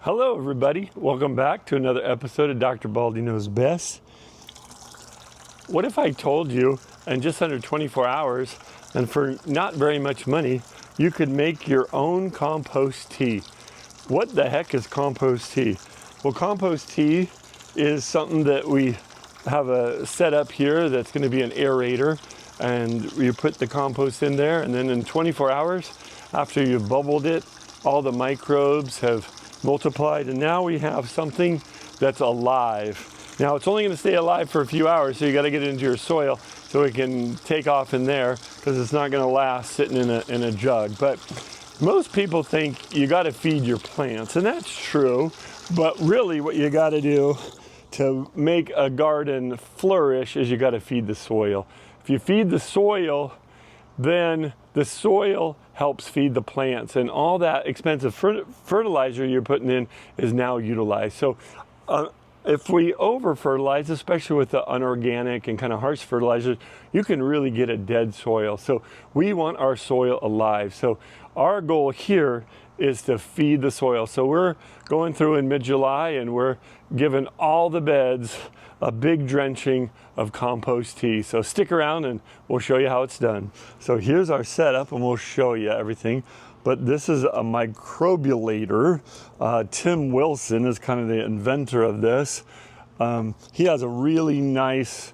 Hello everybody, welcome back to another episode of Dr. Baldy Knows Best. What if I told you in just under 24 hours and for not very much money, you could make your own compost tea? What the heck is compost tea? Well, compost tea is something that we have a setup here that's going to be an aerator, and you put the compost in there, and then in 24 hours after you've bubbled it, all the microbes have multiplied, and now we have something that's alive. Now it's only going to stay alive for a few hours, so you got to get it into your soil so it can take off in there, because it's not going to last sitting in a jug. But most people think you got to feed your plants, and that's true, but really what you got to do to make a garden flourish is you got to feed the soil. If you feed the soil, then the soil helps feed the plants, and all that expensive fertilizer you're putting in is now utilized. So if we over fertilize, especially with the unorganic and kind of harsh fertilizers, you can really get a dead soil. So we want our soil alive. So our goal here is to feed the soil. So we're going through in mid-July, and we're giving all the beds a big drenching of compost tea. So stick around and we'll show you how it's done. So here's our setup, and we'll show you everything. But this is a microbulator. Tim Wilson is kind of the inventor of this. He has a really nice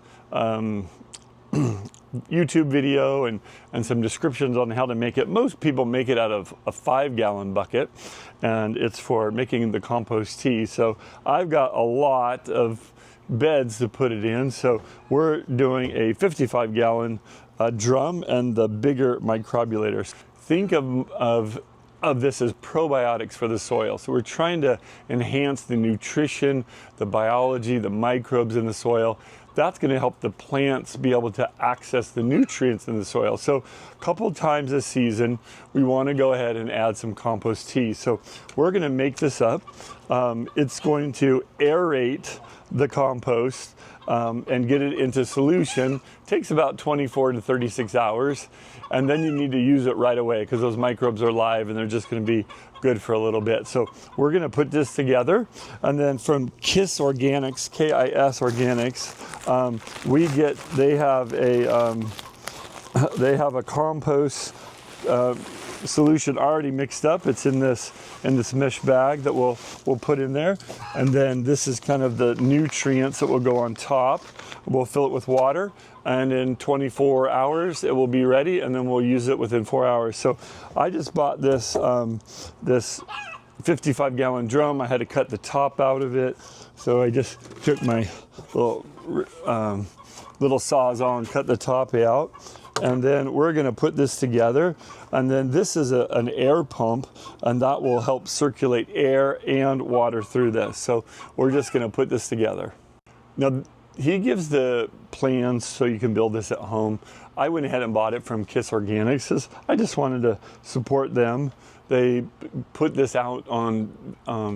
YouTube video and some descriptions on how to make it. Most people make it out of a 5-gallon bucket, and it's for making the compost tea. So I've got a lot of beds to put it in. So we're doing a 55-gallon drum and the bigger microbulators. Think of this as probiotics for the soil. So we're trying to enhance the nutrition, the biology, the microbes in the soil. That's going to help the plants be able to access the nutrients in the soil. So a couple times this season, we want to go ahead and add some compost tea. So we're going to make this up. It's going to aerate the compost and get it into solution. Takes about 24 to 36 hours, and then you need to use it right away because those microbes are live and they're just going to be good for a little bit. So we're going to put this together, and then from KISS Organics, KIS Organics, they have a compost solution already mixed up. It's in this mesh bag that we'll put in there, and then this is kind of the nutrients that will go on top. We'll fill it with water, and in 24 hours it will be ready, and then we'll use it within 4 hours. So I just bought this this 55-gallon drum. I had to cut the top out of it, so I just took my little sawzall and cut the top out. And then we're going to put this together, and then this is an air pump, and that will help circulate air and water through this. So we're just going to put this together. Now, he gives the plans so you can build this at home. I went ahead and bought it from KISS Organics. I just wanted to support them. They put this out on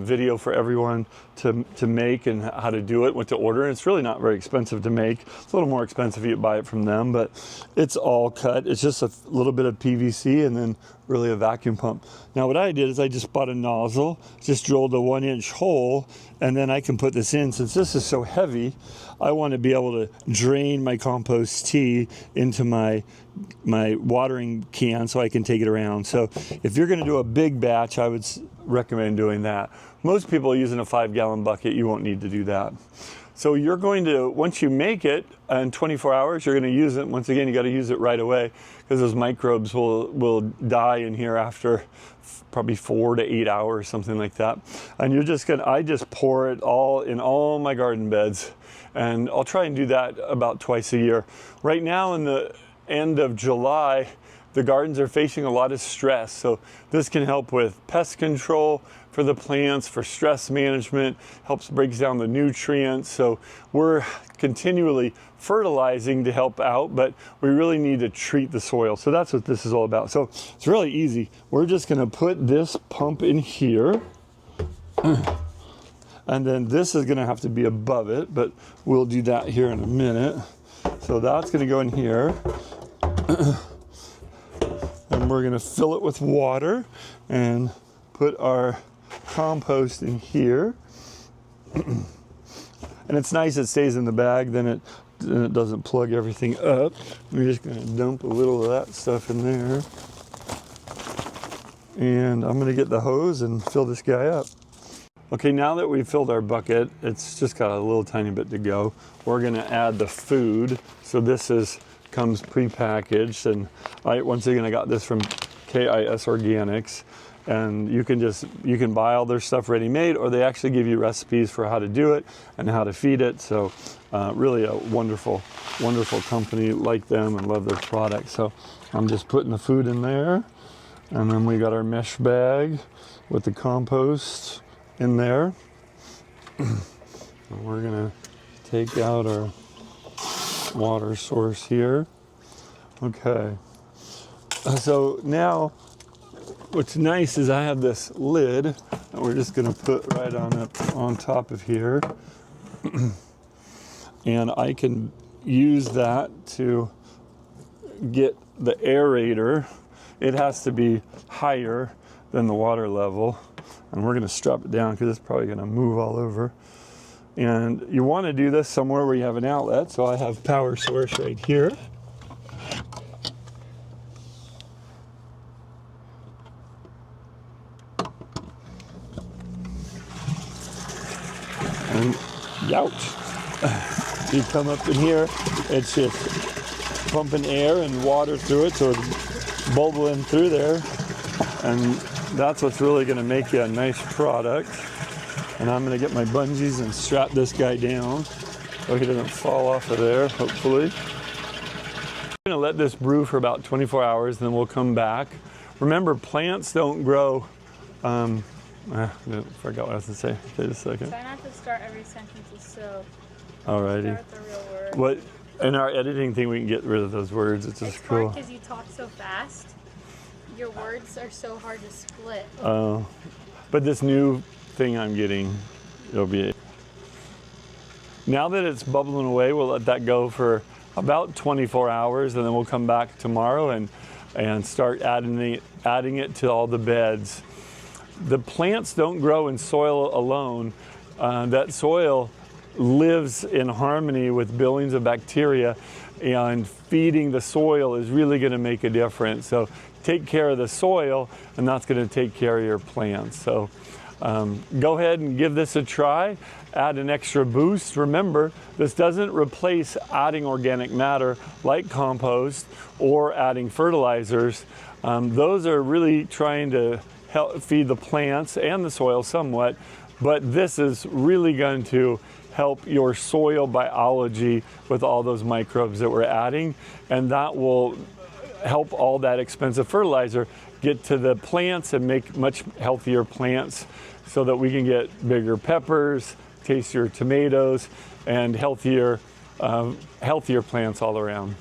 video for everyone to make and how to do it, what to order. And it's really not very expensive to make. It's a little more expensive if you buy it from them, but it's all cut. It's just a little bit of PVC and then really a vacuum pump. Now what I did is I just bought a nozzle, just drilled a 1-inch hole, and then I can put this in. Since this is so heavy, I want to be able to drain my compost tea into my watering can so I can take it around. So if you're going to do a big batch, I would recommend doing that. Most people using a 5-gallon bucket, you won't need to do that. So you're going to, once you make it in 24 hours, you're going to use it. Once again, you got to use it right away because those microbes will die in here after probably 4 to 8 hours, something like that. And you're just going to, I just pour it all in all my garden beds, and I'll try and do that about twice a year. Right now in the end of July, the gardens are facing a lot of stress. So this can help with pest control for the plants, for stress management, breaks down the nutrients. So we're continually fertilizing to help out, but we really need to treat the soil. So that's what this is all about. So it's really easy. We're just going to put this pump in here. And then this is going to have to be above it, but we'll do that here in a minute. So that's going to go in here. And we're going to fill it with water and put our compost in here. And it's nice it stays in the bag, then it doesn't plug everything up. We're just gonna dump a little of that stuff in there. And I'm gonna get the hose and fill this guy up. Okay, now that we've filled our bucket, it's just got a little tiny bit to go. We're gonna add the food. So this comes pre-packaged, and once again, I got this from KIS Organics. And you can buy all their stuff ready-made, or they actually give you recipes for how to do it and how to feed it. So really a wonderful, wonderful company. Like them and love their products. So I'm just putting the food in there. And then we got our mesh bag with the compost in there. And we're gonna take out our water source here. Okay. So now, what's nice is I have this lid that we're just gonna put right on top of here. And I can use that to get the aerator. It has to be higher than the water level. And we're gonna strap it down because it's probably gonna move all over. And you wanna do this somewhere where you have an outlet. So I have power source right here. And youch. You come up in here, it's just pumping air and water through it, so it's bubbling through there. And that's what's really gonna make you a nice product. And I'm gonna get my bungees and strap this guy down so he doesn't fall off of there, hopefully. I'm gonna let this brew for about 24 hours, then we'll come back. Remember, plants don't grow, I forgot what I was gonna say. Wait a second. Try not to start every sentence with so. Alrighty. Start with the real word. What, in our editing thing, we can get rid of those words. It's just cool. Because you talk so fast, your words are so hard to split. Oh, but this new thing I'm getting, it'll be. Now that it's bubbling away, we'll let that go for about 24 hours, and then we'll come back tomorrow and start adding it to all the beds. The plants don't grow in soil alone. That soil lives in harmony with billions of bacteria, and feeding the soil is really going to make a difference. So take care of the soil, and that's going to take care of your plants. So go ahead and give this a try. Add an extra boost. Remember, this doesn't replace adding organic matter like compost or adding fertilizers. Those are really trying to help feed the plants and the soil somewhat, but this is really going to help your soil biology with all those microbes that we're adding, and that will help all that expensive fertilizer get to the plants and make much healthier plants so that we can get bigger peppers, tastier tomatoes, and healthier plants all around.